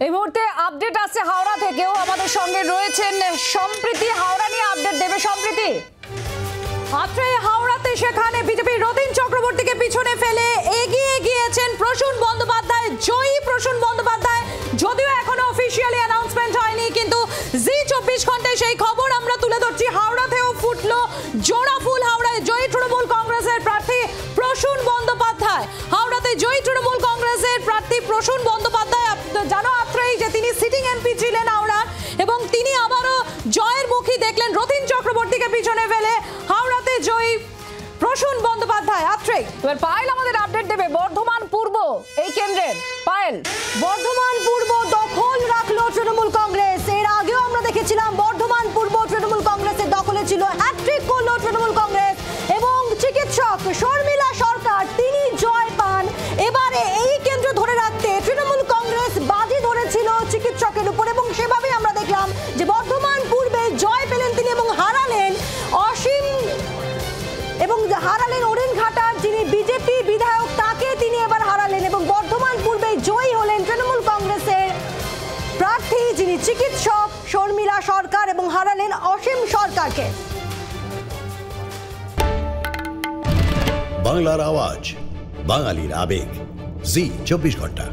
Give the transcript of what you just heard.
এই মুহূর্তে আপডেট আছে হাওড়া থেকেও, আমাদের সঙ্গে রয়েছেন সম্প্রীতি। হাওড়া নিয়ে আপডেট দেবে সম্প্রীতি। আত্রাই হাওড়াতে সেখানে বিজেপি রতিন চক্রবর্তীকে পিছনে ফেলে এগিয়ে গিয়েছেন প্রসূন বন্দ্যোপাধ্যায়, জয়ী প্রসূন বন্দ্যোপাধ্যায়। যদিও এখনো অফিসিয়ালি অ্যানাউন্সমেন্ট হয়নি, কিন্তু জি 24 ঘন্টায় সেই খবর আমরা তুলে ধরছি। হাওড়াতেও ফুটলো জোড়া ফুল, হাওড়ায় জয়ী তৃণমূল কংগ্রেসের প্রার্থী প্রসূন বন্দ্যোপাধ্যায়। হাওড়াতে জয়ী তৃণমূল কংগ্রেসের প্রার্থী প্রসূন বন্দ্যোপাধ্যায়। জানো আত্রাই যে তিনি সিটিং এমপি ছিলেন হাওড়ার, এবং তিনি আবারও জয়ের মুখী দেখলেন রতিন চক্রবর্তীকে পিছনে ফেলে। হাওড়াতে জয়ী প্রসূন বন্দ্যোপাধ্যায়। আত্রাই এবার পায়েল আমাদের আপডেট দেবে বর্ধমান পূর্ব এই কেন্দ্রের। পায়েল, বর্ধমান পূর্ব দখল রাখলো তৃণমূল কংগ্রেস। এর আগেও আমরা দেখেছিলাম বর্ধমান পূর্ব তৃণমূল কংগ্রেসের দখলে ছিল। হ্যাট্রিক করলো তৃণমূল কংগ্রেস এবং চিকিৎসক শর্মিলা সরকার তিনি জয় পান। এবারে এই কেন্দ্র ধরে রাখতে তৃণমূল কংগ্রেস বাজি ধরেছিল চিকিৎসকের উপর, এবং সেভাবেই আমরা দেখলাম যে বর্ধমান পূর্বে জয় পেলেন তিনি এবং হারালেন ওরেন ঘাটার যিনি বিজেপি বিধায়ক, তাকে তিনি এবার হারালেন এবং বর্ধমান পূর্বে জয়ী হলেন তৃণমূল কংগ্রেসের প্রার্থী যিনি চিকিৎসক শর্মিলা সরকার, এবং হারালেন অসীম সরকারকে। বাংলার আওয়াজ, বাঙালির আবেগ, জি 24 ঘন্টা।